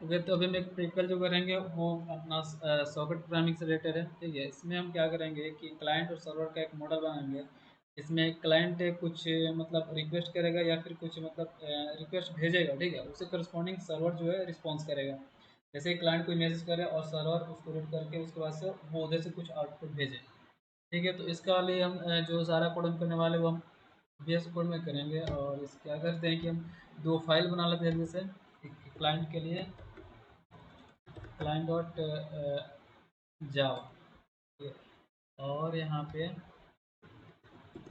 Okay, तो अभी हम एक प्रैक्टिकल जो करेंगे वो अपना सॉकेट प्रोग्रामिंग से रिलेटेड है। ठीक है, इसमें हम क्या करेंगे कि क्लाइंट और सर्वर का एक मॉडल बनाएंगे। इसमें क्लाइंट कुछ मतलब रिक्वेस्ट करेगा या फिर कुछ मतलब रिक्वेस्ट भेजेगा। ठीक है, उससे करस्पॉन्डिंग सर्वर जो है रिस्पॉन्स करेगा। जैसे क्लाइंट कोई मैसेज करे और सर्वर उसको रीड करके उसके बाद से वो उधर से कुछ आउटपुट भेजे। ठीक है, तो इसका लिए हम जो सारा कोड हम करने वाले वो हम VS कोड में करेंगे। और इस क्या करते हैं कि हम दो फाइल बना लेते हैं। जैसे एक क्लाइंट के लिए क्लाइंट डॉट जावा, और यहाँ पे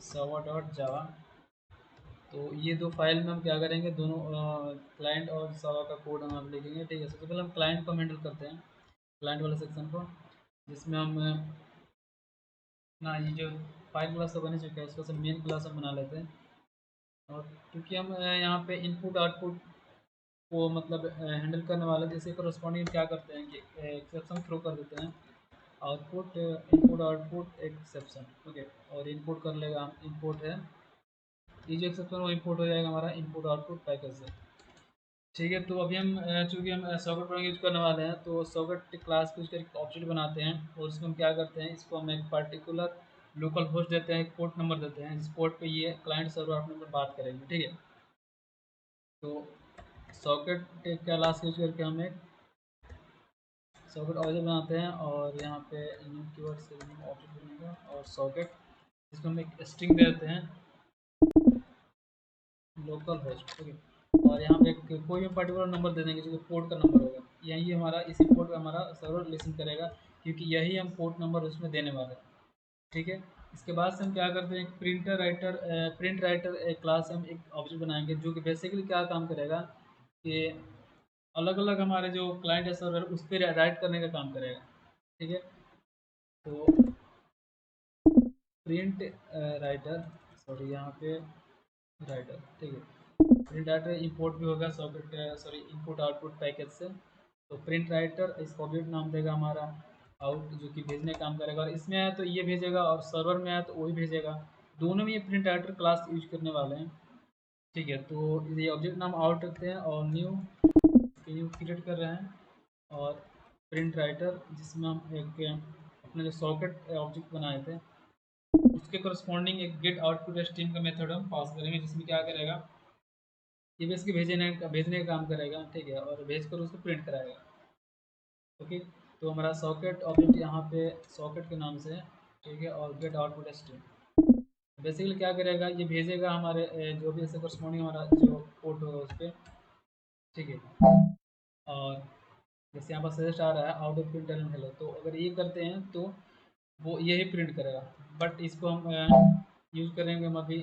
सर्वर डॉट जावा। तो ये दो फाइल में हम क्या करेंगे, दोनों क्लाइंट और सर्वर का कोड हम लिखेंगे। ठीक है, सबसे पहले हम क्लाइंट को हैंडल करते हैं, क्लाइंट वाले सेक्शन को, जिसमें हम ना ये जो फाइल क्लास तो बन ही चुका है, इसको सब मेन क्लास हम बना लेते हैं। और क्योंकि हम यहाँ पे इनपुट आउटपुट को मतलब हैंडल करने वाले, जैसे करस्पॉन्डिंग क्या करते हैं कि एक्सेप्शन थ्रो कर देते हैं। Output input output exception. Okay, और इनपुट कर लेगा, इनपुट है ये जो एक्सेप्शन वो इनपुट हो जाएगा हमारा इनपुट आउटपुट पैकेज से। ठीक है, तो अभी हम चूँकि हम सॉकेट प्रोग्राम यूज़ करने वाले हैं, तो सॉकेट क्लास को यूज़ करके ऑब्जेक्ट बनाते हैं। और इसमें हम क्या करते हैं, इसको हम एक पर्टिकुलर लोकल होस्ट देते हैं, एक पोर्ट नंबर देते हैं, जिस पोर्ट पे ये क्लाइंट सर्वर अपने में बात करेंगे। ठीक है, तो सॉकेट क्लास यूज़ करके हम एक सॉकेट ऑब्जेक्ट बनाते हैं। और यहाँ पे न्यू कीवर्ड से न्यू ऑब्जेक्ट बनेगा और सॉकेट, जिसको हम एक स्ट्रिंग दे देते हैं लोकल होस्ट। ठीक है, और यहाँ पे एक कोई भी पर्टिकुलर नंबर दे देंगे जो पोर्ट का नंबर होगा। यही हमारा इसी पोर्ट का हमारा सर्वर लिसन करेगा, क्योंकि यही हम पोर्ट नंबर उसमें देने वाले हैं। ठीक है, इसके बाद से हम क्या करते हैं, प्रिंट राइटर एक क्लास हम एक ऑब्जेक्ट बनाएंगे, जो कि बेसिकली क्या काम करेगा कि अलग अलग हमारे जो क्लाइंट है सर्वर उस पर राइट करने का काम करेगा। ठीक है, तो प्रिंट राइटर, सॉरी यहाँ पे राइटर। ठीक है, प्रिंट राइटर इंपोर्ट भी होगा socket sorry input output package से। तो प्रिंट राइटर इस ऑब्जेक्ट नाम देगा हमारा आउट, जो कि भेजने का काम करेगा। और इसमें आया तो ये भेजेगा और सर्वर में आया तो वही भेजेगा। दोनों में ये प्रिंट राइटर क्लास यूज करने वाले हैं। ठीक है, तो ये ऑब्जेक्ट नाम आउट रखते हैं और न्यू क्रिएट कर रहे हैं। और प्रिंट राइटर, जिसमें हम एक अपने जो सॉकेट ऑब्जेक्ट बनाए थे उसके करस्पॉन्डिंग एक गेट आउटपुट स्ट्रीम का मेथड हम पास करेंगे, जिसमें क्या करेगा ये बेसिकली भेजने का काम करेगा। ठीक है, और भेज कर उसको प्रिंट कराएगा। ओके, तो हमारा सॉकेट ऑब्जेक्ट यहाँ पे सॉकेट के नाम से है। ठीक है, और गेट आउटपुट स्ट्रीम बेसिकली क्या करेगा, ये भेजेगा हमारे जो भी ऐसे करस्पॉन्डिंग हमारा जो पोर्ट होगा उस पर। ठीक है, और जैसे यहाँ पर सजेस्ट आ रहा है out of print and hello, तो अगर ये करते हैं तो वो यही प्रिंट करेगा। बट इसको हम यूज़ करेंगे हम अभी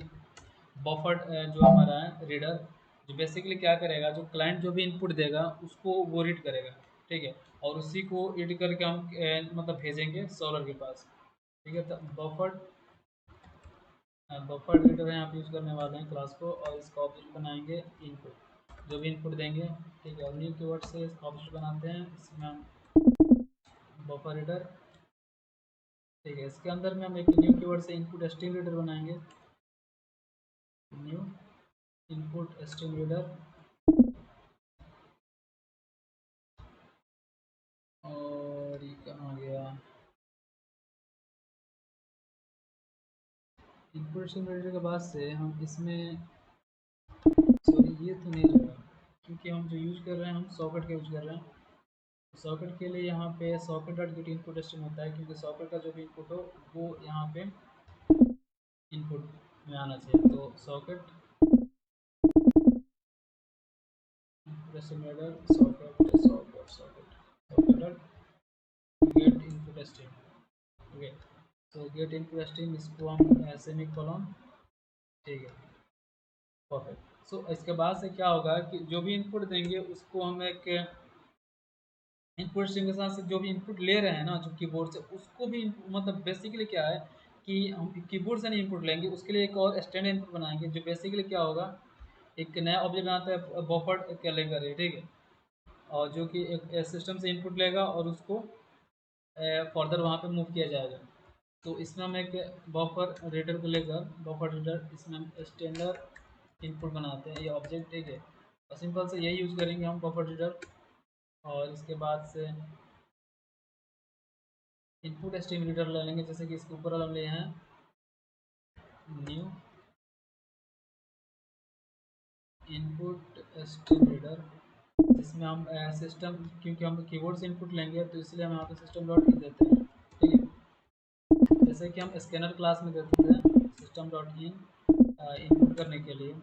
बफर्ड जो हमारा है रीडर, जो बेसिकली क्या करेगा, जो क्लाइंट जो भी इनपुट देगा उसको वो रीड करेगा। ठीक है, और उसी को रीड करके हम मतलब भेजेंगे सर्वर के पास। ठीक है, तो बफर्ड रीडर यहाँ पे यूज़ करने वाले हैं क्लास को, और इसका ऑब्जेक्ट बनाएंगे इनपुट, जो भी इनपुट देंगे। ठीक है, और न्यू कीवर्ड से ऑब्जेक्ट बनाते हैं, इसमें हम बफर रीडर। ठीक है, इसके अंदर में हम एक न्यू कीवर्ड से इनपुट स्ट्रीम रीडर बनाएंगे, न्यू इनपुट स्ट्रीम रीडर। और ये कहाँ गया, इनपुट स्ट्रीम रीडर के बाद से हम इसमें सॉरी ये तो नहीं रहेगा, क्योंकि हम जो यूज़ कर रहे हैं हम सॉकेट का यूज़ कर रहे हैं। सॉकेट के लिए यहाँ पे socket dot gate input stream होता है, क्योंकि सॉकेट का जो भी इनपुट हो वो यहाँ पे इनपुट में आना चाहिए। तो socket input stream reader socket socket socket socket dot gate input stream. Okay, तो गेट इनपुट स्ट्रीम इसको हम सेमी कॉलन। ठीक है, परफेक्ट। सो इसके बाद से क्या होगा कि जो भी इनपुट देंगे उसको हम एक इनपुट स्ट्रीम के साथ से जो भी इनपुट ले रहे हैं ना जो कीबोर्ड से, उसको भी मतलब बेसिकली क्या है कि हम कीबोर्ड से नहीं इनपुट लेंगे, उसके लिए एक और स्टैंडर्ड इनपुट बनाएंगे, जो बेसिकली क्या होगा, एक नया ऑब्जेक्ट बनाता है बफर्ड कैलेंडर। ठीक है, और जो कि एक सिस्टम से इनपुट लेगा और उसको फर्दर वहाँ पे मूव किया जाएगा। तो इसमें हम एक बफर रीडर को लेकर बफर रीडर, इसमें हम स्टैंडर्ड इनपुट बनाते हैं ये ऑब्जेक्ट। ठीक है, और सिंपल से यही यूज़ करेंगे हम बफर रीडर। और इसके बाद से इनपुट स्ट्रीम रीडर ले लेंगे, जैसे कि इसके ऊपर हम लिए हैं न्यू इनपुट स्ट्रीम रीडर, जिसमें हम सिस्टम, क्योंकि हम कीबोर्ड से इनपुट लेंगे तो इसलिए हम यहाँ पे सिस्टम डॉट इन देते हैं। ठीक है, जैसे कि हम स्कैनर क्लास में देते थे सिस्टम डॉट इन इनपुट करने के लिए।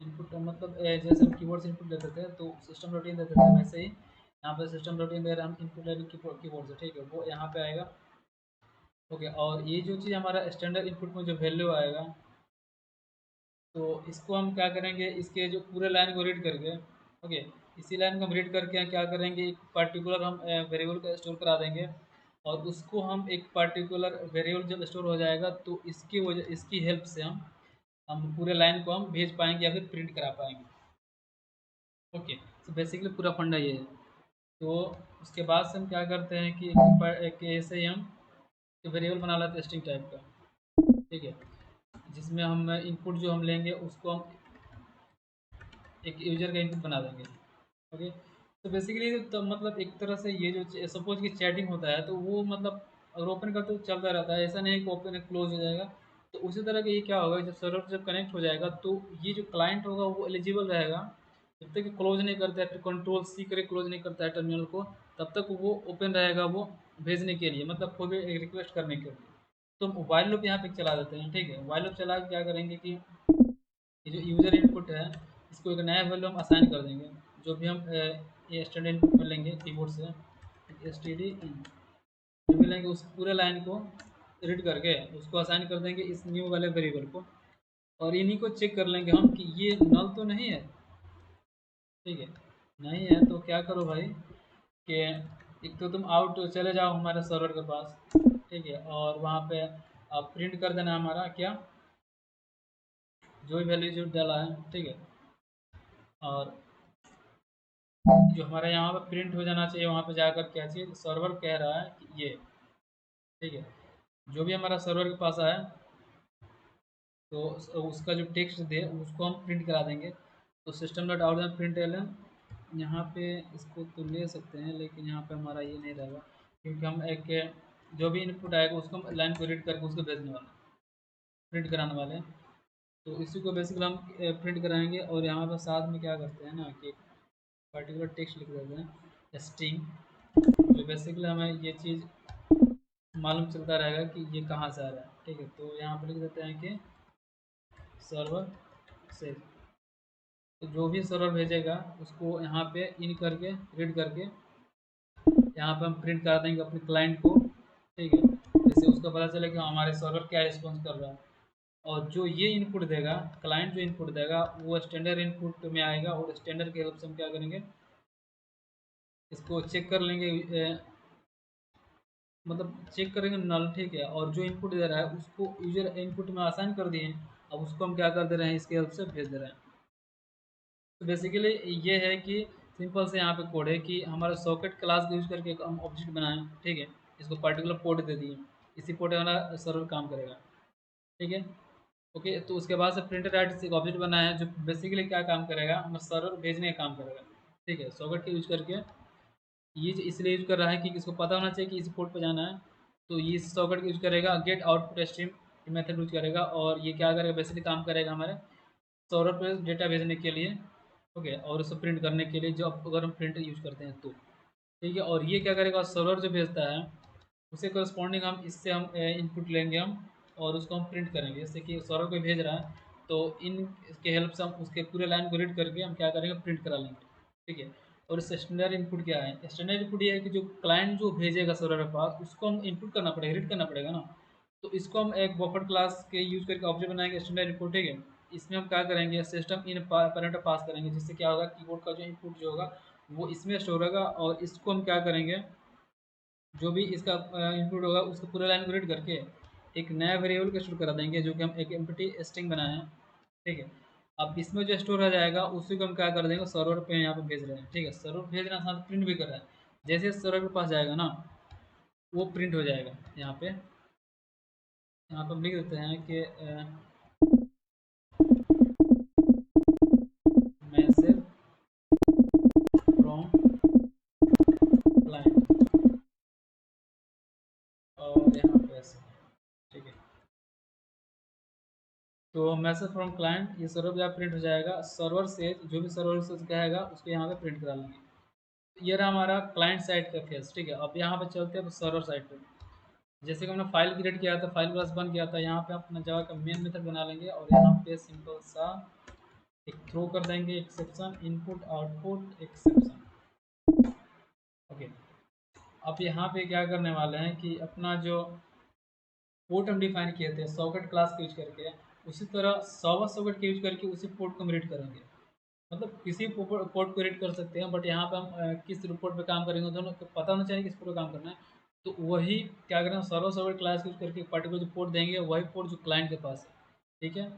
इनपुट मतलब जैसे हम कीबोर्ड से इनपुट देते थे तो सिस्टम डॉट इन देते थे, वैसे ही यहाँ पे सिस्टम डॉट इन दे रहे हैं हम इनपुट ले रहे कीबोर्ड से। ठीक है, वो यहाँ पे आएगा। ओके, और ये जो चीज़ हमारा स्टैंडर्ड इनपुट में जो वैल्यू आएगा, तो इसको हम क्या करेंगे, इसके जो पूरे लाइन को रीड करके, ओके, इसी लाइन को हम रीड करके क्या करेंगे, एक पर्टिकुलर हम वेरिएबल का स्टोर करा देंगे, और उसको हम एक पर्टिकुलर वेरिएबल जब स्टोर हो जाएगा तो इसकी वजह, इसकी हेल्प से हम पूरे लाइन को हम भेज पाएंगे या फिर प्रिंट करा पाएंगे। ओके, तो बेसिकली पूरा फंडा ये है। तो उसके बाद से हम क्या करते हैं कि एक ऐसे ही हम वेरिएबल बना लेते हैं स्ट्रिंग टाइप का। ठीक है, जिसमें हम इनपुट जो हम लेंगे उसको हम एक यूजर का इनपुट बना देंगे। ओके, तो बेसिकली तो मतलब एक तरह से ये जो सपोज कि चैटिंग होता है तो वो मतलब अगर ओपन करते तो चलता रहता है, ऐसा नहीं है कि ओपन क्लोज हो जाएगा। तो उसी तरह का ये क्या होगा, जब सर्वर जब कनेक्ट हो जाएगा तो ये जो क्लाइंट होगा वो एलिजिबल रहेगा, जब तक क्लोज नहीं करता है, फिर कंट्रोल सी करे क्लोज नहीं करता है टर्मिनल को, तब तक वो ओपन रहेगा, वो भेजने के लिए, मतलब कोई भी रिक्वेस्ट करने के लिए। तो हम वाइल लूप यहाँ पे चला देते हैं। ठीक है, वाइल लूप चला के क्या करेंगे कि ये जो यूज़र इनपुट है इसको एक नया वैल्यू हम असाइन कर देंगे, जो भी हम ये स्टैंडर्ड इनपुट में लेंगे कीबोर्ड से एस टी डी इन, जो भी लेंगे उस पूरे लाइन को रीड करके उसको असाइन कर देंगे इस न्यू वाले वेरिएबल को, और इन्हीं को चेक कर लेंगे हम कि ये नल तो नहीं है। ठीक है, नहीं है तो क्या करो भाई कि एक तो तुम आउट चले जाओ हमारे सर्वर के पास। ठीक है, और वहाँ पे आप प्रिंट कर देना हमारा क्या, जो भी वैल्यू जो डाला है। ठीक है, और जो हमारे यहाँ पे प्रिंट हो जाना चाहिए, वहाँ पे जाकर क्या चाहिए, सर्वर कह रहा है कि ये। ठीक है, जो भी हमारा सर्वर के पास आया तो उसका जो टेक्स्ट दे उसको हम प्रिंट करा देंगे। तो सिस्टम डॉट आउट में प्रिंट एल, यहाँ पे इसको तो ले सकते हैं लेकिन यहाँ पे हमारा ये नहीं रहेगा, क्योंकि हम एक जो भी इनपुट आएगा उसको हम लाइन को रीड करके उसको भेजने वाले, प्रिंट कराने वाले हैं। तो इसी को बेसिकली हम प्रिंट कराएंगे, और यहाँ पर साथ में क्या करते हैं ना कि पर्टिकुलर टेक्स्ट लिख देते हैं स्ट्रिंग, जो बेसिकली हमें ये चीज़ मालूम चलता रहेगा कि ये कहाँ से आ रहा है। ठीक है, तो यहाँ पर लिख देते हैं कि सर्वर से, तो जो भी सर्वर भेजेगा उसको यहाँ पे इन करके रीड करके यहाँ पे हम प्रिंट कर देंगे अपने क्लाइंट को। ठीक है, जैसे उसका पता चले कि हमारे सर्वर क्या रिस्पॉन्स कर रहा है, और जो ये इनपुट देगा क्लाइंट, जो इनपुट देगा वो स्टैंडर्ड इनपुट में आएगा, और स्टैंडर्ड के हेल्प से हम क्या करेंगे, इसको चेक कर लेंगे, मतलब चेक करेंगे नल। ठीक है, और जो इनपुट दे रहा है उसको यूजर इनपुट में आसाइन कर दिए, अब उसको हम क्या कर दे रहे हैं, इसके हेल्प से भेज दे रहे हैं। तो बेसिकली ये है कि सिंपल से यहाँ पे कोड है कि हमारा सॉकेट क्लास यूज करके एक हम ऑब्जेक्ट बनाएं। ठीक है, इसको पर्टिकुलर पोर्ट दे दिए, इसी पोर्ट वाला सर्वर काम करेगा। ठीक है, ओके, तो उसके बाद से प्रिंटर एड से एक ऑब्जेक्ट बनाया है जो बेसिकली क्या काम करेगा, हमारा सर्वर भेजने का काम करेगा। ठीक है, सॉकेट के यूज करके ये इसलिए यूज कर रहा है कि इसको पता होना चाहिए कि इस पोर्ट पर जाना है, तो ये सॉकेट यूज करेगा, get output stream method use करेगा, और ये क्या करेगा, बेसिकली काम करेगा हमारे सर्वर पर डेटा भेजने के लिए। ओके, और उसको प्रिंट करने के लिए, जो अगर हम प्रिंटर यूज करते हैं तो। ठीक है, और ये क्या करेगा, सर्वर जो भेजता है उसे करस्पॉन्डिंग हम इससे हम इनपुट लेंगे हम, और उसको हम प्रिंट करेंगे, जैसे कि सर्वर को भेज रहा है तो इन इसके हेल्प से हम उसके पूरे लाइन को रीड करके हम क्या करेंगे, प्रिंट करा लेंगे। ठीक है, और स्टैंडर्ड इनपुट क्या है, स्टैंडर्ड इनपुट ये है कि जो क्लाइंट जो भेजेगा सर्वर के पास उसको हम इनपुट करना पड़ेगा, रीड करना पड़ेगा ना। तो इसको हम एक बफर क्लास के यूज करके ऑब्जेक्ट बनाएंगे स्टैंडर्ड इनपुट। ठीक है, इसमें हम क्या करेंगे, सिस्टम इन पैरामीटर पास करेंगे, जिससे क्या होगा, कीबोर्ड का जो इनपुट जो होगा वो इसमें स्टोर होगा, और इसको हम क्या करेंगे, जो भी इसका इनपुट होगा उसको पूरे लाइन को रीड करके एक नया वेरिएबल का स्टोर करा देंगे, जो कि हम एक एम्प्टी स्ट्रिंग बनाए हैं। ठीक है, अब इसमें जो स्टोर हो जाएगा उसी को हम क्या कर देंगे, सर्वर पे यहाँ पे भेज रहे हैं। ठीक है, सर्वर भेज रहे हैं, साथ प्रिंट भी कर रहा है, जैसे सर्वर के पास जाएगा ना वो प्रिंट हो जाएगा। यहाँ पे हम लिख देते हैं कि मैसेज फ्रॉम तो मैसेज फ्रॉम क्लाइंट ये सर्वर पे आप प्रिंट हो जाएगा, सर्वर से जो भी सर्वर से कहेगा उसको यहाँ पे प्रिंट करा लेंगे। ये रहा हमारा क्लाइंट साइड का फेस, ठीक है। अब यहाँ पे चलते हैं सर्वर साइड पे। जैसे कि हमने फाइल क्रिएट किया था, फाइल क्लास बन गया था, यहाँ पे अपना जावा का मेन मेथड बना लेंगे और यहाँ पे सिंपल सा एक थ्रो कर देंगे exception, input output exception. Okay, अब यहाँ पे क्या करने वाले हैं कि अपना जो पोर्ट हम डिफाइन किए थे सॉकेट क्लास का यूज करके, उसी तरह सर्वर सॉकेट का यूज करके उसी पोर्ट को हम रीड करेंगे। मतलब किसी पोर्ट को रीड कर सकते हैं, बट यहाँ पे हम किस पोर्ट पे काम करेंगे दोनों को पता होना चाहिए किस पोर्ट पे काम करना है। तो वही क्या करें, सर्वर सॉकेट क्लास यूज करके पर्टिकुलर जो पोर्ट देंगे वही पोर्ट जो क्लाइंट के पास है, ठीक है।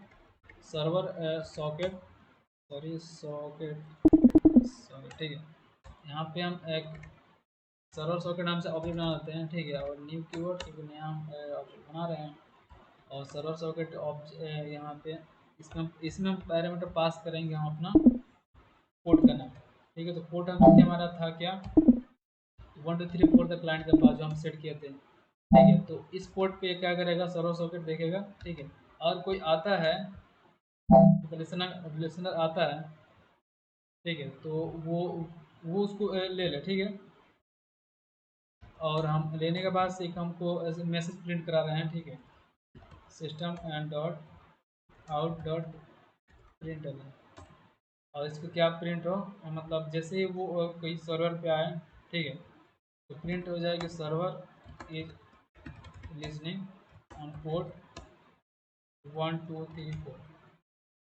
Server socket, sorry socket, sorry, ठीक है। यहाँ पे हम एक सर्वर सॉकेट नाम से ऑब्जेक्ट बना लेते हैं, ठीक है। और न्यू कीवर्ड क्योंकि नया हम ऑब्जेक्ट बना रहे हैं, और सर्वर सॉकेट यहाँ पे इसमें हम पैरामीटर पास करेंगे हम अपना पोर्ट का नाम, ठीक है। तो पोर्ट हम चूँकि हमारा था क्या 1 2 3 4 द क्लाइंट के पास जो हम सेट किए थे, ठीक है। तो इस पोर्ट पे क्या करेगा, सर्वर सॉकेट देखेगा, ठीक है। और कोई आता है लिसनर आता है, ठीक है, तो वो उसको ले ले, ठीक है। और हम लेने के बाद से एक हमको ऐसे मैसेज प्रिंट करा रहे हैं, ठीक है। System and dot out dot print, और इसको क्या प्रिंट हो, मतलब जैसे ही वो कोई सर्वर पे आए, ठीक है, तो प्रिंट हो जाएगी server is listening on port 1 2 3 4।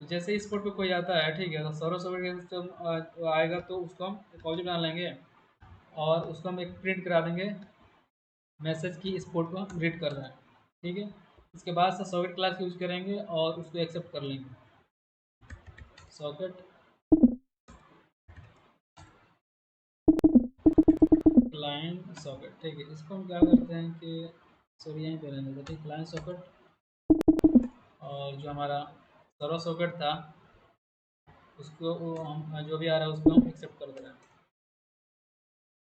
जैसे इस पोर्ट पे कोई आता है, ठीक है, तो सर्वर सर्वर के सिस्टम आएगा तो उसको हम एक ऑब्जेक्ट बना लेंगे और उसको हम एक प्रिंट करा देंगे मैसेज की इस पोर्ट को हम रीड कर रहे हैं, ठीक है। इसके बाद से सॉकेट क्लास यूज करेंगे और उसको एक्सेप्ट कर लेंगे, सॉकेट क्लाइंट सॉकेट, ठीक है। इसको हम क्या करते हैं कि सॉरी यहीं पे रहने देते हैं क्लाइंट सॉकेट, और जो हमारा सर्वर सॉकेट था उसको हम जो भी आ रहा है उसको हम एक्सेप्ट कर दे रहे हैं,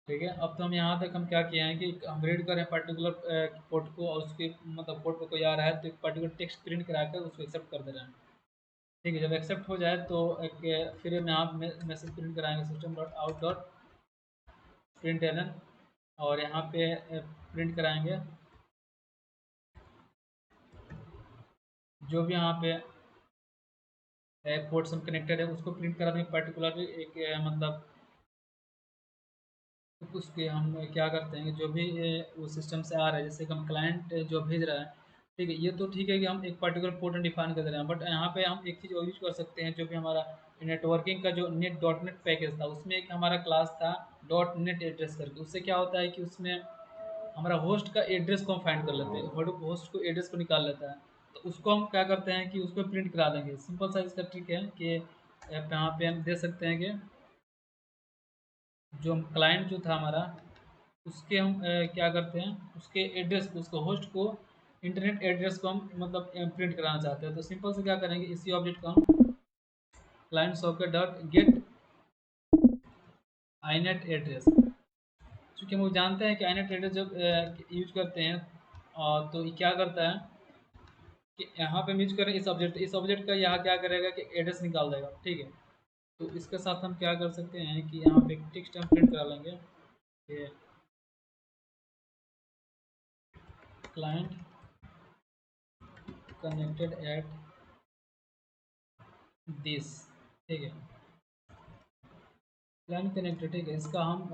ठीक है। अब तो हम यहाँ तक हम क्या किए हैं कि हम रीड करें पर्टिकुलर पोर्ट को, और उसके मतलब पोर्ट पर कोई आ रहा है तो एक पर्टिकुलर टेक्स्ट प्रिंट करा कर उसको एक्सेप्ट कर दे रहे हैं, ठीक है। जब एक्सेप्ट हो जाए तो एक फिर हम यहाँ मैसेज प्रिंट कराएंगे system dot out dot print n, और यहाँ पे प्रिंट कराएंगे जो भी यहाँ पे पोर्ट से कनेक्टेड है उसको प्रिंट करा देंगे पर्टिकुलर एक मतलब उसके हम क्या करते हैं कि जो भी वो सिस्टम से आ रहा है, जैसे कि हम क्लाइंट जो भेज रहा है, ठीक है, ये तो ठीक है कि हम एक पर्टिकुलर पोर्ट डिफाइन कर दे रहे हैं, बट यहाँ पे हम एक चीज़ और यूज कर सकते हैं जो कि हमारा नेटवर्किंग का जो नेट डॉट नेट पैकेज था उसमें एक हमारा क्लास था डॉट नेट एड्रेस करके। उससे क्या होता है कि उसमें हमारा होस्ट का एड्रेस को हम फाइंड कर लेते हैं, होस्ट को एड्रेस को निकाल लेता है, तो उसको हम क्या करते हैं कि उसको प्रिंट करा देंगे। सिंपल सा इसका ट्रिक है कि यहाँ पे हम दे सकते हैं कि जो हम क्लाइंट जो था हमारा उसके हम क्या करते हैं उसके एड्रेस को, उसको होस्ट को इंटरनेट एड्रेस को हम मतलब प्रिंट कराना चाहते हैं, तो सिंपल से क्या करेंगे इसी ऑब्जेक्ट को हम client socket dot get inet address, क्योंकि हम लोग जानते हैं कि आईनेट एड्रेस जब यूज करते हैं तो ये क्या करता है कि यहाँ पे हम यूज करें इस ऑब्जेक्ट का यहाँ क्या करेगा कि एड्रेस निकाल देगा, ठीक है। तो इसके साथ हम क्या कर सकते हैं कि यहाँ पे टेक्स्ट हम प्रिंट करा लेंगे कि क्लाइंट कनेक्टेड एट दिस, ठीक है, क्लाइंट कनेक्टेड, ठीक है। इसका हम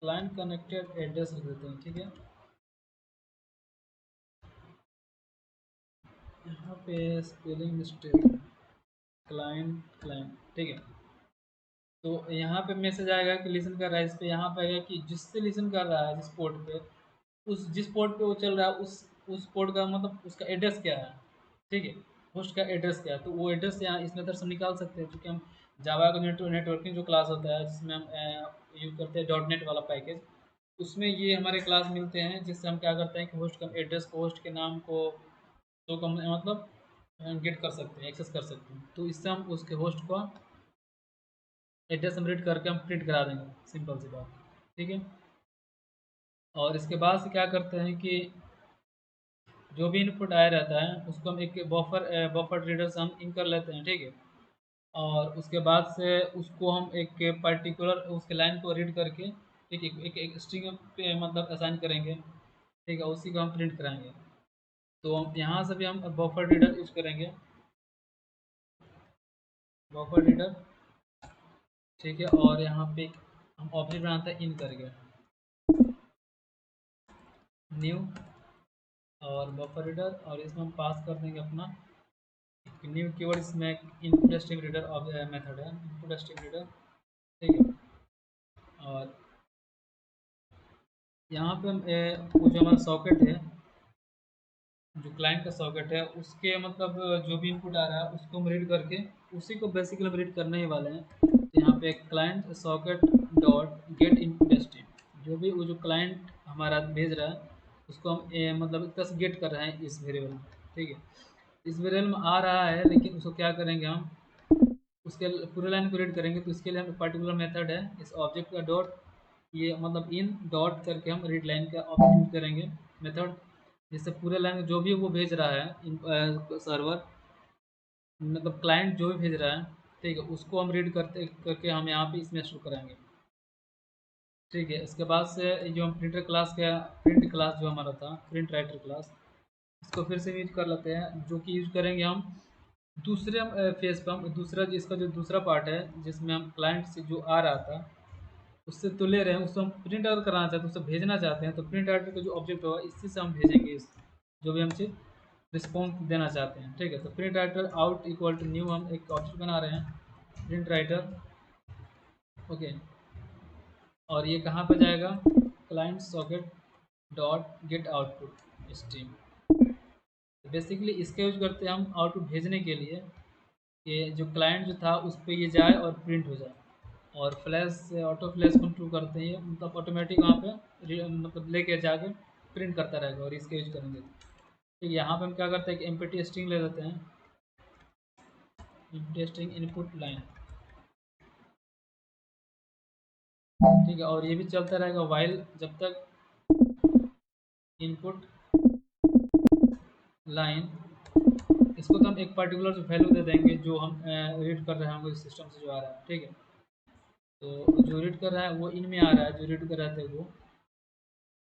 क्लाइंट कनेक्टेड एड्रेस लिख देते हैं, ठीक है। यहाँ पे स्पेलिंग मिस्टेक, क्लाइंट क्लाइंट, ठीक है। तो यहाँ पे मैसेज आएगा कि लिसन कर रहा है, इस पे यहाँ पे आएगा कि जिससे लिसन कर रहा है जिस पोर्ट पे, उस जिस पोर्ट पे वो चल रहा है उस पोर्ट का मतलब उसका एड्रेस क्या है, ठीक है, होस्ट का एड्रेस क्या है। तो वो एड्रेस यहाँ इस मेथड से निकाल सकते हैं, क्योंकि हम जावा का नेटवर्किंग जो क्लास होता है जिसमें हम यूज करते हैं डॉट नेट वाला पैकेज, उसमें ये हमारे क्लास मिलते हैं जिससे हम क्या करते हैं कि होस्ट का एड्रेस को, होस्ट के नाम को तो कम मतलब गेट कर सकते हैं, एक्सेस कर सकते हैं। तो इससे हम उसके होस्ट को एड्रेस हम रीड करके हम प्रिंट करा देंगे, सिंपल सी बात, ठीक है। और इसके बाद से क्या करते हैं कि जो भी इनपुट आया रहता है उसको हम एक बफर रीडर से हम इन कर लेते हैं, ठीक है। और उसके बाद से उसको हम एक पर्टिकुलर उसके लाइन को रीड करके ठीक है एक स्ट्रिंग पे मतलब असाइन करेंगे, ठीक है, उसी को हम प्रिंट कराएंगे। तो हम यहाँ से भी हम बफर रीडर यूज करेंगे, बफर रीडर, ठीक है। और यहाँ पे हम ऑब्जेक्ट बनाते हैं इन करके न्यू और बफर रीडर, और इसमें हम पास कर देंगे अपना न्यू कीवर्ड, इसमें इनपुट स्ट्रीम रीडर मेथड है, इनपुट स्ट्रीम रीडर, ठीक है। और यहाँ पे हम वो जो हमारा सॉकेट है, जो क्लाइंट का सॉकेट है, उसके मतलब जो भी इनपुट आ रहा है उसको हम रीड करके उसी को बेसिकली हम रीड करने ही वाले हैं। तो यहाँ पे client socket dot gate input stream, जो भी वो जो क्लाइंट हमारा भेज रहा है उसको हम मतलब एक तरह से गेट कर रहे हैं इस वेरिएबल में, ठीक है। इस वेरिएबल में आ रहा है, लेकिन उसको क्या करेंगे हम उसके पूरे लाइन को रीड करेंगे, तो इसके लिए हम पर्टिकुलर मेथड है इस ऑब्जेक्ट का डॉट, ये मतलब इन डॉट करके हम रीड लाइन का ऑब्जेक्ट यूज करेंगे मेथड, जिससे पूरे लाइन जो भी वो भेज रहा है सर्वर मतलब क्लाइंट जो भी भेज रहा है, ठीक है, उसको हम रीड करते करके हम यहाँ पे इसमें शुरू कराएंगे, ठीक है। इसके बाद से जो हम प्रिंटर क्लास का प्रिंट क्लास जो हमारा था प्रिंट राइटर क्लास, इसको फिर से यूज कर लेते हैं, जो कि यूज करेंगे हम दूसरे फेज पे, हम दूसरा इसका जो दूसरा पार्ट है जिसमें हम क्लाइंट से जो आ रहा था उससे तो ले रहे हैं, उसको हम प्रिंट आउट कराना चाहते हैं, उससे भेजना चाहते हैं, तो प्रिंट आउट का जो ऑब्जेक्ट होगा इसी से हम भेजेंगे जो भी हम चीज़ रिस्पॉन्स देना चाहते हैं, ठीक है। तो print writer out equal to new हम एक ऑब्जेक्ट बना रहे हैं प्रिंट राइटर, ओके। और ये कहाँ पे जाएगा, client socket dot gate output stream. Basically इसका यूज करते हैं हम आउटपुट भेजने के लिए कि जो क्लाइंट जो था उस पर ये जाए और प्रिंट हो जाए। और फ्लैश ऑटो फ्लैश को थ्रू करते हैं, मतलब ऑटोमेटिक वहाँ पे मतलब लेके जाके प्रिंट करता रहेगा, और इसके यूज करेंगे। ठीक है, यहाँ पे हम क्या करते हैं कि एम्प्टी स्ट्रिंग ले लेते हैं, एम्प्टी स्ट्रिंग इनपुट लाइन, ठीक है। और ये भी चलता रहेगा वाइल जब तक इनपुट लाइन, इसको तो हम एक पर्टिकुलर जो वैल्यू दे देंगे जो हम रीड कर रहे होंगे सिस्टम से जो आ रहा है, ठीक है। तो जो रीड कर रहा है वो इन में आ रहा है, जो रीड कर रहे थे वो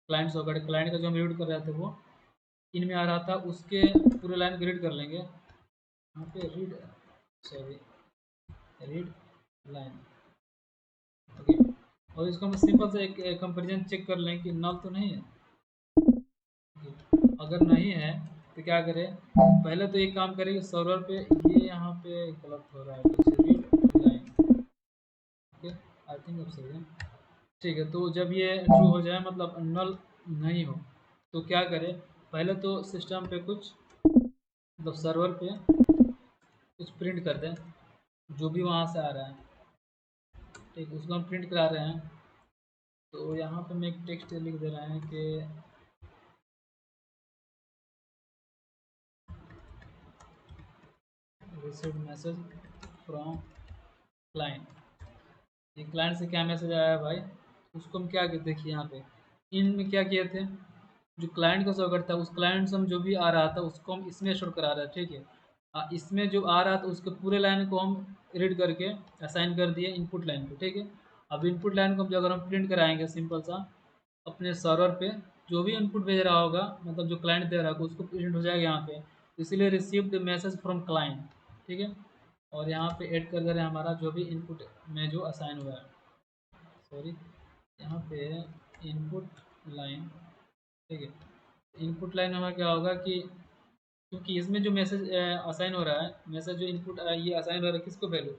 क्लाइंट सॉकेट, क्लाइंट का जो हम रीड कर रहे थे वो इन में आ रहा था, उसके पूरे लाइन को रीड कर लेंगे यहाँ पे read, sorry, read line, okay. और इसको हम सिंपल से एक कंपेरिजन चेक कर लें कि नल तो नहीं है, अगर नहीं है तो क्या करें, पहले तो एक काम करें सर्वर पे, ये यहाँ पे गलत हो रहा है कुछ, read line, okay, I think अब सही है, ठीक है। तो जब ये ट्रू हो जाए मतलब नल नहीं हो, तो क्या करें, पहले तो सिस्टम पे कुछ मतलब सर्वर पे कुछ प्रिंट कर दें जो भी वहाँ से आ रहा है, ठीक, उसको हम प्रिंट करा रहे हैं। तो यहाँ पे मैं एक टेक्स्ट लिख दे रहा है कि रिसीव मैसेज फ्रॉम क्लाइंट, ये क्लाइंट से क्या मैसेज आया है भाई, उसको हम क्या देखिए यहाँ पे इन में क्या किए थे, जो क्लाइंट का सॉकेट था उस क्लाइंट से हम जो भी आ रहा था उसको हम इसमें स्टोर करा रहे हैं, ठीक है। इसमें जो आ रहा था उसके पूरे लाइन को हम रीड करके असाइन कर दिए इनपुट लाइन को, ठीक है। अब इनपुट लाइन को जो अगर हम प्रिंट कराएंगे सिंपल सा अपने सर्वर पे, जो भी इनपुट भेज रहा होगा मतलब जो क्लाइंट दे रहा होगा उसको प्रिंट हो जाएगा यहाँ पे, इसीलिए रिसीव्ड मैसेज फ्रॉम क्लाइंट, ठीक है। और यहाँ पे ऐड कर दे रहे हैं हमारा जो भी इनपुट में जो असाइन हुआ है, सॉरी, यहाँ पे इनपुट लाइन, ठीक है। इनपुट लाइन हमारा क्या होगा कि क्योंकि इसमें जो मैसेज असाइन हो रहा है, मैसेज जो इनपुट ये असाइन हो रहा है किसको वैल्यू,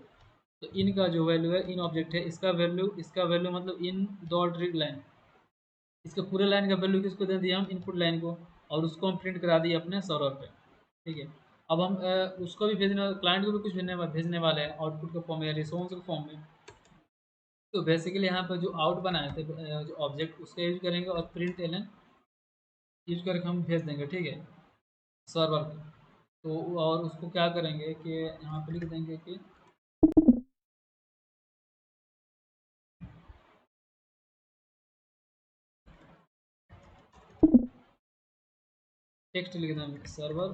तो इन का जो वैल्यू है इन ऑब्जेक्ट है, इसका वैल्यू मतलब इन डॉट रीड लाइन, इसके पूरे लाइन का वैल्यू किसको दे दिया हम इनपुट लाइन को, और उसको हम प्रिंट करा दिए अपने सर्वर पे, ठीक है। अब हम उसको भी भेजने, क्लाइंट को भी कुछ भेजने वाले हैं आउटपुट के फॉर्म में या रिस्पॉन्स के फॉर्म में। तो बेसिकली यहाँ पर जो आउट बनाए थे जो ऑब्जेक्ट उसका यूज करेंगे और प्रिंट एलन यूज करके हम भेज देंगे, ठीक है, सर्वर पे। तो और उसको क्या करेंगे कि यहाँ पे लिख देंगे कि टेक्स्ट लिख दें सर्वर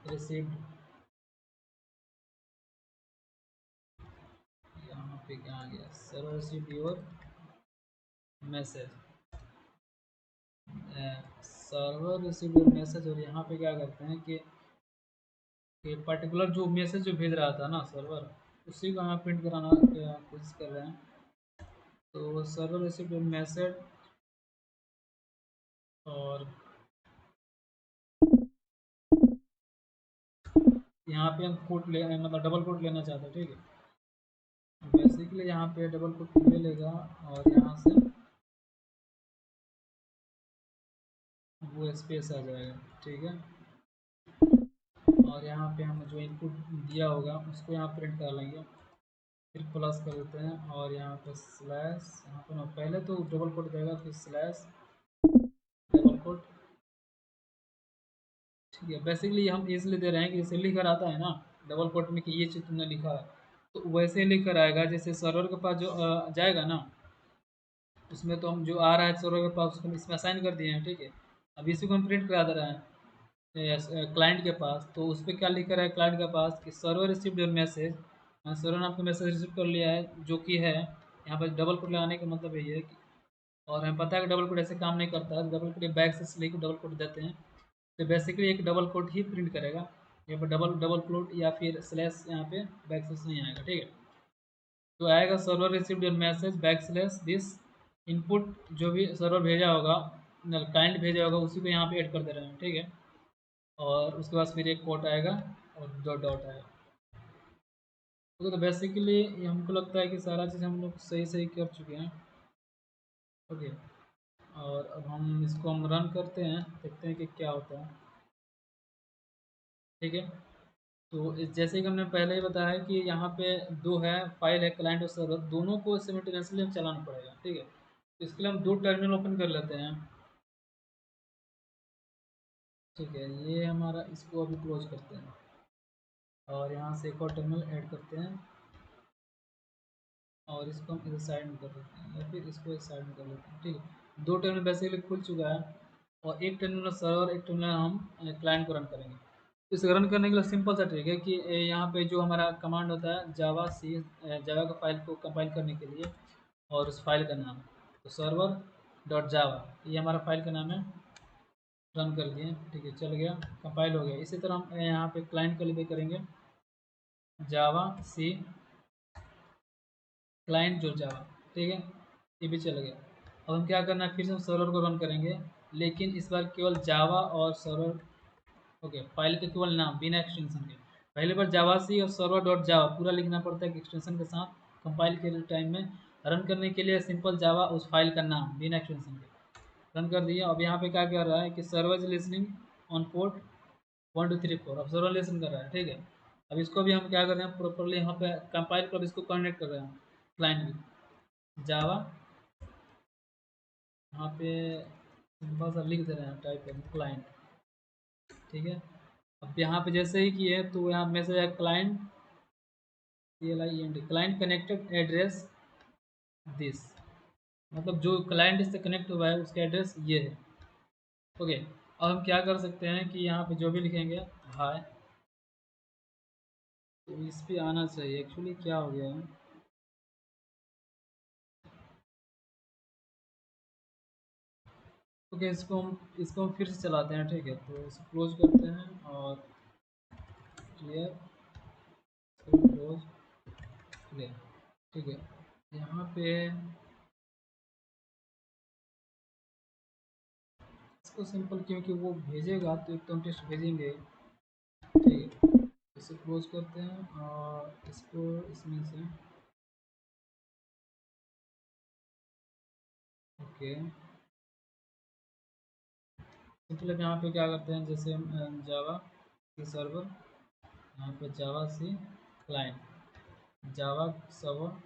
रिसीव्ड, यहाँ पे क्या आ गया, server received your message, server received your message. और यहाँ पे क्या करते हैं कि पर्टिकुलर जो मैसेज जो भेज रहा था ना सर्वर, उसी को हमें प्रिंट कराना की कोशिश कर रहे हैं। तो सर्वर रिसीव्ड योर मैसेज, और यहाँ पे हम कोट ले मतलब डबल कोट लेना चाहते हैं, ठीक है। बेसिकली यहाँ पे डबल कोट ले लेगा और यहाँ से वो स्पेस आ जाएगा, ठीक है। और यहाँ पे हम जो इनपुट दिया होगा उसको यहाँ प्रिंट कर लेंगे, फिर प्लस कर देते हैं और यहाँ पे स्लैश, यहाँ पे ना पहले तो डबल कोट देगा फिर स्लैश डबल कोट, ठीक है। बेसिकली हम इसलिए दे रहे हैं कि जैसे लिख कर आता है ना डबल कोट में कि ये चीज़ तुमने लिखा है, तो वैसे ही लिख कर आएगा जैसे सर्वर के पास जो जाएगा ना, उसमें तो हम जो आ रहा है सर्वर के पास उसको हम इसमें असाइन कर दिए हैं, ठीक है। अब इसी को हम प्रिंट करा दे रहे हैं क्लाइंट के पास, तो उस पर क्या लिख कर है क्लाइंट के पास कि server received your message, server ने आपका मैसेज रिसीव कर लिया है जो कि है, यहाँ पर डबल कोट लगाने का मतलब यही है कि, और हमें पता है कि डबल कोट ऐसे काम नहीं करता है, डबल कोट बैक से लेकर डबल कोट देते हैं, तो बेसिकली एक डबल कोट ही प्रिंट करेगा, यहाँ पर डबल डबल कोट या फिर स्लैश यहाँ पे बैक स्लैश नहीं आएगा, ठीक है। तो आएगा server received your message back slash this, input जो भी सर्वर भेजा होगा क्लाइंट भेजा होगा उसी को यहाँ पे ऐड कर दे रहे हैं, ठीक है। और उसके बाद फिर एक कोट आएगा और डॉट डॉट आएगा। ओके, तो बेसिकली हमको लगता है कि सारा चीज़ हम लोग सही सही कर चुके हैं। ओके, और अब हम इसको हम रन करते हैं, देखते हैं कि क्या होता है, ठीक है। तो जैसे कि हमने पहले ही बताया कि यहाँ पे दो है फाइल है क्लाइंट और सर्वर, दोनों को सिमिल्टेनियसली हम चलाना पड़ेगा, ठीक है। तो इसके लिए हम दो टर्मिनल ओपन कर लेते हैं, ठीक है। ये हमारा, इसको अभी क्लोज करते हैं और यहाँ से एक और टर्मिनल ऐड करते हैं और इसको हम इधर साइड में कर देते हैं या फिर इसको इस साइड में कर लेते हैं, ठीक है। दो टर्मिनल बेसिकली खुल चुका है और एक टर्मिनल सर्वर, एक टर्मिनल हम क्लाइंट को रन करेंगे। इसे रन करने के लिए सिंपल सा ट्रिक है कि यहाँ पे जो हमारा कमांड होता है जावा सी, जावा का फाइल को कंपाइल करने के लिए, और उस फाइल का नाम, तो सर्वर डॉट जावा ये हमारा फाइल का नाम है। रन कर दिए, ठीक है, चल गया, कंपाइल हो गया। इसी तरह हम यहाँ पे क्लाइंट के लिए भी करेंगे जावा सी क्लाइंट जो जावा, ठीक है, ये भी चल गया। अब हम क्या करना है, फिर से हम सर्वर को रन करेंगे, लेकिन इस बार केवल जावा और सर्वर, ओके, फाइल के केवल नाम बिना एक्सटेंशन के। पहले बार जावा सी और सर्वर डॉट जावा पूरा लिखना पड़ता है कि एक्सटेंशन के साथ, कंपाइल के टाइम में। रन करने के लिए सिंपल जावा उस फाइल का नाम बिना एक्सटेंशन के। रन कर दिया। अब यहाँ पे क्या कर रहा है कि server is listening on port 1 2 3 4, अब सर्वर लिसन कर रहा है, ठीक है। अब इसको भी हम क्या कर रहे हैं, प्रॉपरली यहाँ पे कंपाइल कर इसको कनेक्ट कर रहे हैं क्लाइंट भी जावा, यहाँ पे सिंपल सा लिख दे रहे हैं, टाइप करें क्लाइंट, ठीक है। अब यहाँ पे जैसे ही किए तो यहाँ मैसेज है client CLIENT client connected address this, मतलब जो क्लाइंट इससे कनेक्ट हुआ है उसका एड्रेस ये है। ओके, अब हम क्या कर सकते हैं कि यहाँ पे जो भी लिखेंगे हाय, तो इस पे आना चाहिए। एक्चुअली क्या हो गया है, ओके, इसको हम फिर से चलाते हैं, ठीक है। तो इसको क्लोज करते हैं और क्लियर, क्लोज, क्लियर, ठीक है। यहाँ पे इसको सिंपल, क्योंकि वो भेजेगा तो एक तो हम टेस्ट भेजेंगे, ठीक है। इसे क्लोज करते हैं और इसको इसमें से, ओके, सिंपल अब यहाँ पे क्या करते हैं, जैसे हम जावा सी सर्वर, यहाँ पे जावा सी क्लाइंट, जावा सर्वर,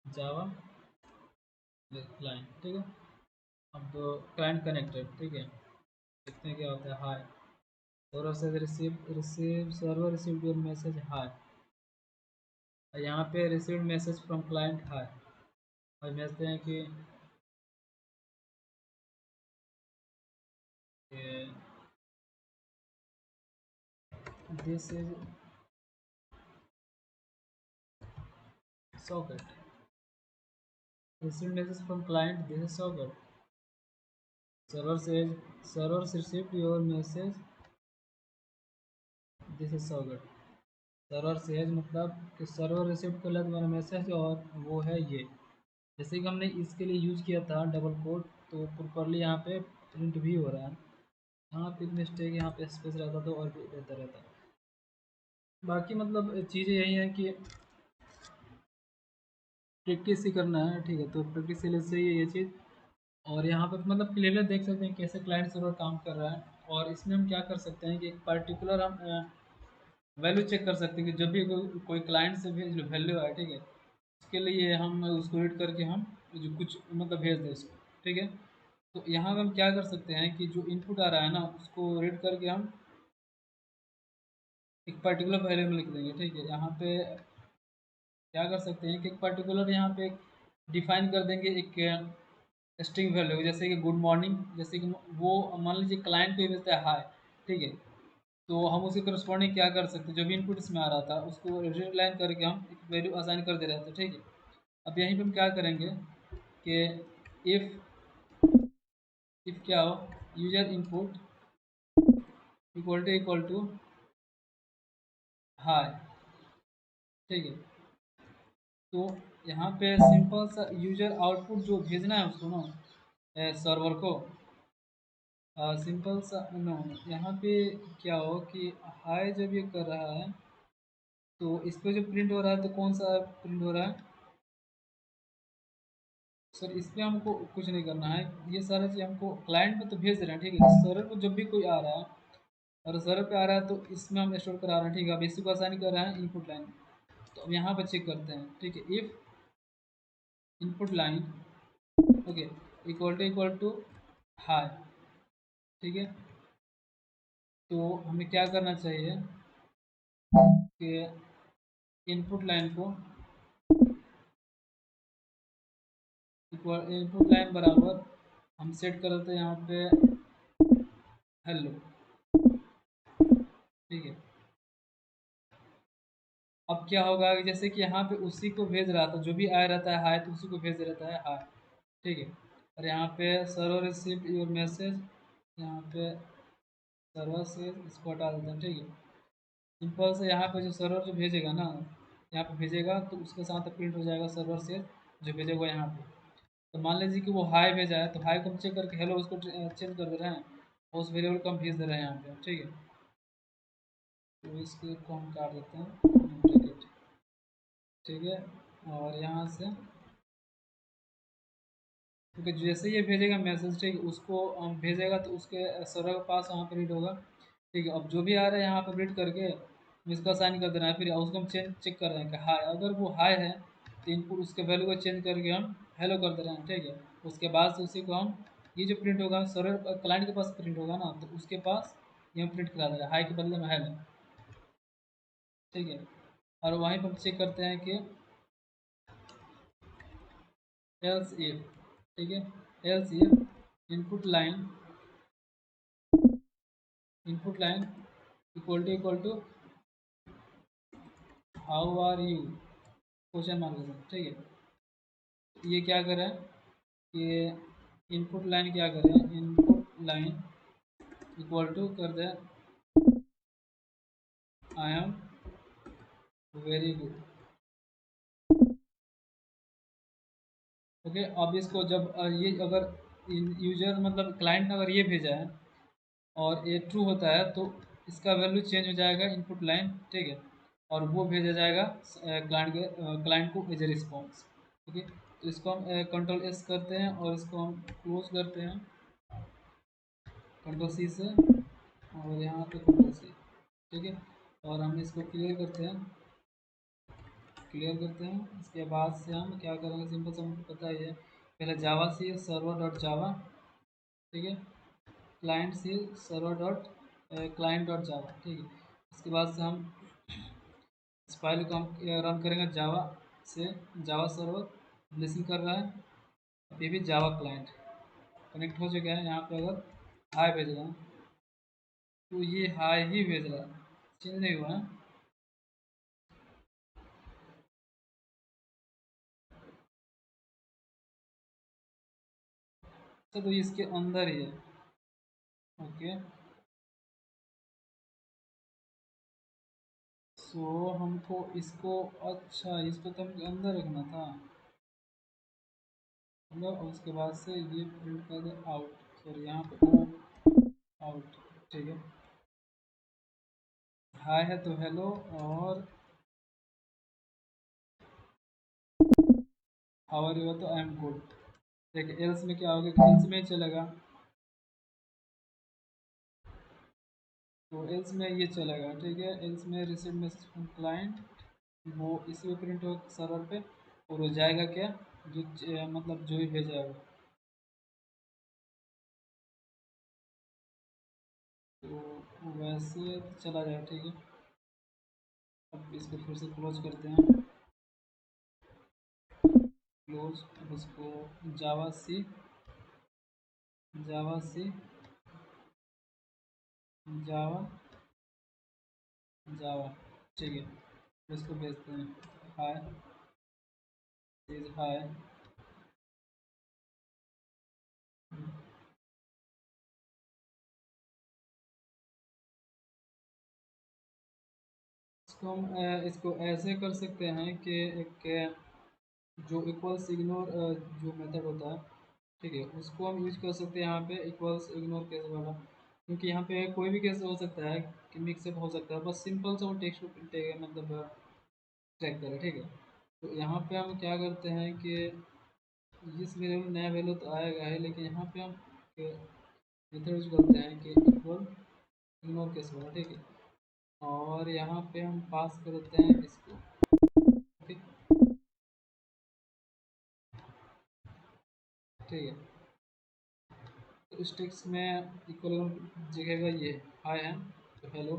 जावा क्लाइंट, ठीक है। अब क्लाइंट कनेक्टेड, ठीक है, देखते हैं क्या होता है। हाय सर्वर से receive server receive your message hi, यहाँ पे receive message from client hi, और भेजते हैं कि this is socket. Received message from client. This is socket. Server says server received your message. This is socket. Server says मतलब कि server receive कर लिया तुम्हारा मैसेज और वो है ये। जैसे कि हमने इसके लिए यूज़ किया था डबल कोट, तो प्रॉपरली यहाँ पे प्रिंट भी हो रहा है। यहाँ पे मिस्टेक, यहाँ पे स्पेस रहता तो और भी बेहतर रहता। बाकी मतलब चीज़ें यही है कि प्रैक्टिस ही करना है, ठीक है। तो प्रैक्टिस से ही ये चीज़। और यहाँ पर मतलब क्लियरली देख सकते हैं कैसे क्लाइंट सर्वर काम कर रहा है। और इसमें हम क्या कर सकते हैं कि एक पर्टिकुलर हम वैल्यू चेक कर सकते हैं कि जब भी कोई क्लाइंट से भी जो वैल्यू है, ठीक है, उसके लिए हम उसको रीड करके हम जो कुछ मतलब भेज दें उसको, ठीक है। तो यहाँ पे हम क्या कर सकते हैं कि जो इनपुट आ रहा है ना उसको रीड करके हम एक पर्टिकुलर वैल्यू में लिख देंगे, ठीक है। यहाँ पे क्या कर सकते हैं कि एक पर्टिकुलर यहाँ पे डिफाइन कर देंगे एक स्ट्रिंग वैल्यू, जैसे कि गुड मॉर्निंग, जैसे कि वो मान लीजिए क्लाइंट पे भेजता है हाय, ठीक है। तो हम उसके करस्पॉन्डिंग क्या कर सकते हैं, जो भी इनपुट इसमें आ रहा था उसको रीड लाइन करके हम एक वैल्यू असाइन कर दे रहे थे, ठीक है। अब यहीं पे हम क्या करेंगे कि इफ़ क्या हो यूजर इनपुट इक्वल टू हाय, ठीक है। तो यहाँ पे सिंपल सा यूजर आउटपुट जो भेजना है उसको ना सर्वर को, सिंपल सा नो, यहाँ पे क्या हो कि हाय जब ये कर रहा है तो इस पे जो प्रिंट हो रहा है तो कौन सा प्रिंट हो रहा है सर, इस पे हमको कुछ नहीं करना है। ये सारा चीज़ हमको क्लाइंट पे तो भेज रहे हैं, ठीक है। सर्वर पे जब भी कोई आ रहा है और सर्वर पे आ रहा है तो इसमें हम स्टोर करा रहे हैं, ठीक है। अब इसी को आसानी कर रहे हैं इनपुट लाइन। तो अब यहाँ पर चेक करते हैं, ठीक है। If input line okay equal to hi, ठीक है। तो हमें क्या करना चाहिए कि इनपुट लाइन को इनपुट लाइन बराबर हम सेट कर देते हैं यहाँ पे हेलो, ठीक है। अब क्या होगा कि जैसे कि यहाँ पे उसी को भेज रहा था, जो भी आया रहता है हाय तो उसी को भेज रहता है हाय, ठीक है। और यहाँ पे सर्वर रिसीव योर मैसेज, यहाँ पे सर्वर से इसको हटा देते हैं, ठीक है। सिंपल से यहाँ पे जो सर्वर जो भेजेगा ना, यहाँ पे भेजेगा तो उसके साथ प्रिंट हो जाएगा सर्वर से जो भेजेगा यहाँ पे। तो मान लीजिए कि वो हाई भेजा है तो हाई को हम चेक करके हेलो उसको चेंज कर दे रहे हैं और उस वेरिएबल को हम भेज दे रहे हैं यहाँ पे, ठीक है। तो इसको हम काट देते हैं, ठीक है। और यहाँ से क्योंकि जैसे ये भेजेगा मैसेज, ठीक है, उसको हम भेजेगा तो उसके सर्वर के पास वहाँ पर रीड होगा, ठीक है। अब जो भी आ रहा है यहाँ पर रीड करके हम इसका साइन कर देना है, फिर उसको हम चेक कर रहे हैं कि हाय, अगर वो हाय है तो इनपुट उसके वैल्यू को चेंज करके हम हेलो कर दे रहे हैं, ठीक है। उसके बाद से उसी को हम ये जो प्रिंट होगा सर्वर क्लाइंट के पास प्रिंट होगा ना तो उसके पास ये हम प्रिंट करा दे रहे हैं हाई के बदले में हेलो, ठीक है। और वहीं पर हम चेक करते हैं कि एल्स इफ, ठीक है, else if input line equal to how are you question mark, ठीक है। ये क्या करें कि इनपुट लाइन क्या करें, इनपुट लाइन इक्वल टू कर दें I am very good, okay. अब इसको जब ये अगर यूजर मतलब क्लाइंट ने अगर ये भेजा है और ये ट्रू होता है तो इसका वैल्यू चेंज हो जाएगा इनपुट लाइन, ठीक है। और वो भेजा जाएगा क्लाइंट को एज ए रिस्पॉन्स, ठीक है। तो इसको हम कंट्रोल एस करते हैं और इसको हम क्लोज करते हैं कंट्रोल सी से, और यहाँ पे कंट्रोल सी, ठीक है। और हम इसको क्लियर करते हैं। इसके बाद से हम क्या करेंगे, सिंपल से हमको पता ही है, पहले जावा सी सर्वर डॉट जावा, ठीक है। Client see server dot client dot Java, ठीक है। इसके बाद से हम इस फाइल को हम रन करेंगे जावा से, जावा सर्वर लिसन कर रहा है, ये भी जावा क्लाइंट कनेक्ट हो चुका है यहाँ पे। अगर हाय भेज रहा हूँ, तो ये हाय ही भेज रहा है, चेंज नहीं हुआ है। तो इसके अंदर ही है। ओके, सो हमको इसको, अच्छा इसको तो हमको अंदर रखना था, मतलब उसके बाद से ये प्रिंट कर दे आउट, सॉरी यहाँ पे ओ आउट। ठीक है, हाय है तो हेलो, और हाउ आर यू तो आई एम गुड। देखिए एल्स में क्या होगा, एल्स में ही चलेगा, तो एल्स में ये चलेगा। ठीक है, एल्स में रिसीव मैसेज फ्रॉम क्लाइंट, वो इसी पे प्रिंट हो सर्वर पे, और वो जाएगा क्या, जो मतलब जो भी भेजा है वो, तो वैसे चला जाएगा। ठीक है, अब इसको फिर से क्लोज करते हैं, क्लोज। अब इसको जावा सी, जावा सी, जावा, जावा। ठीक है, इसको भेजते हैं, हाय इज हाय। इसको हम इसको ऐसे कर सकते हैं कि एक जो इक्वल्स इग्नोर जो मेथड होता है, ठीक है, उसको हम यूज कर सकते हैं यहाँ पे, इक्वल्स इग्नोर केस वाला, क्योंकि यहाँ पे कोई भी केस हो सकता है कि मिक्सअप हो सकता है, बस सिंपल सा वो टेक्स्ट को मतलब ट्रैक करें। ठीक है, तो यहाँ पे हम क्या करते हैं कि इस वेरिएबल नया वैल्यू तो आएगा है, लेकिन यहाँ पे हम मेथड यूज करते हैं कि इक्वल इग्नोर केस वाला। ठीक है, और यहाँ पे हम पास करते हैं इसको। ओके, ठीक है, तो इस टेक्स्ट में इक्वल जगह का ये हाय है तो हेलो,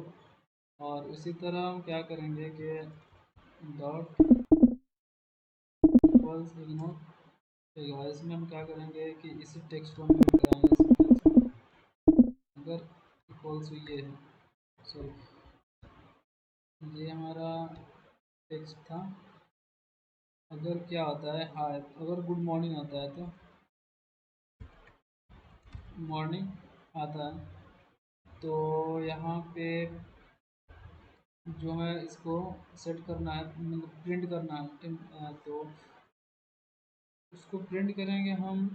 और उसी तरह हम क्या करेंगे कि डॉट इक्वल्स इग्नोर। ठीक है, इसमें हम क्या करेंगे कि इसी टेक्स्ट को हम प्रिंट कराएंगे इस टेक्स्ट में, अगर इक्वल्स ये है, सॉरी ये हमारा टेक्स्ट था, अगर क्या होता है हाय, अगर गुड मॉर्निंग आता है तो मॉर्निंग आता है, तो यहाँ पे जो है इसको सेट करना है, मतलब प्रिंट करना है, तो उसको प्रिंट करेंगे हम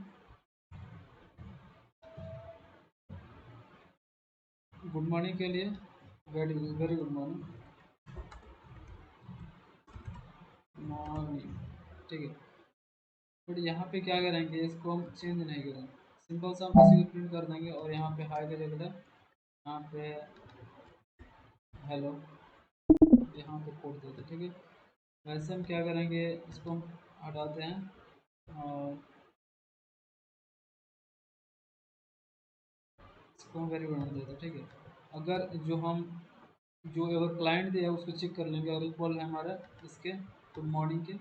गुड मॉर्निंग के लिए, very very good morning, morning. ठीक है, बट यहाँ पे क्या करेंगे, इसको हम चेंज नहीं करेंगे, सिंपल सा हम इसी को प्रिंट कर देंगे, और यहाँ पे हाई के जगह यहाँ पे हेलो, यहाँ पे कोड देते। ठीक है, वैसे हम क्या करेंगे, इसको हम हटाते हैं, और इसको हम वेरी बना देते हैं। ठीक है, अगर जो हम जो अगर क्लाइंट दिया है उसको चेक कर लेंगे, और इक्वल है हमारा इसके गुड मॉर्निंग के,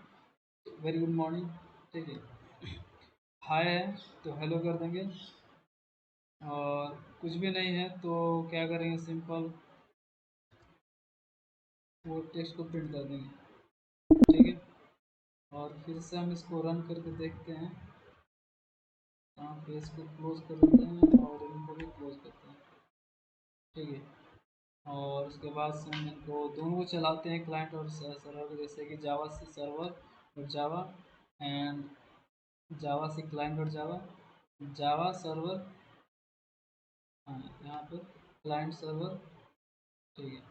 वेरी गुड मॉर्निंग। ठीक है, हाय है तो हेलो कर देंगे, और कुछ भी नहीं है तो क्या करेंगे, सिंपल वो टेक्स्ट को प्रिंट कर देंगे। ठीक है, और फिर से हम इसको रन करके देखते हैं, यहाँ पे इसको क्लोज कर देते हैं, और इनको भी क्लोज करते हैं। ठीक है, और उसके बाद से हम इनको दोनों को चलाते हैं, क्लाइंट और सर्वर को, जैसे कि जावा सी सर्वर और जावा, एंड जावा सी क्लाइंट और जावा, जावा सर्वर, हाँ यहाँ पे क्लाइंट सर्वर। ठीक है,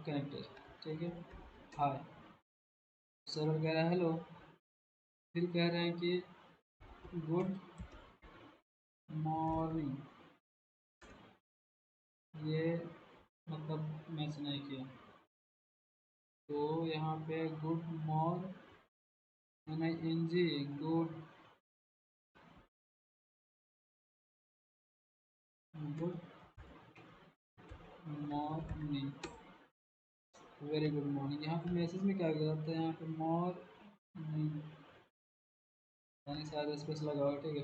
कनेक्टेड। ठीक है, हाय, सर्वर कह रहा है हेलो, फिर कह रहे हैं कि गुड मॉर्निंग, ये मतलब मैच नहीं किया, तो यहाँ पे गुड मॉर्निंग एन जी, good good morning, very good morning. यहाँ पे मैसेज में क्या करते हैं, यहाँ पे मॉर्निंग, यानी शायद स्पेस लगा हुआ है। ठीक है,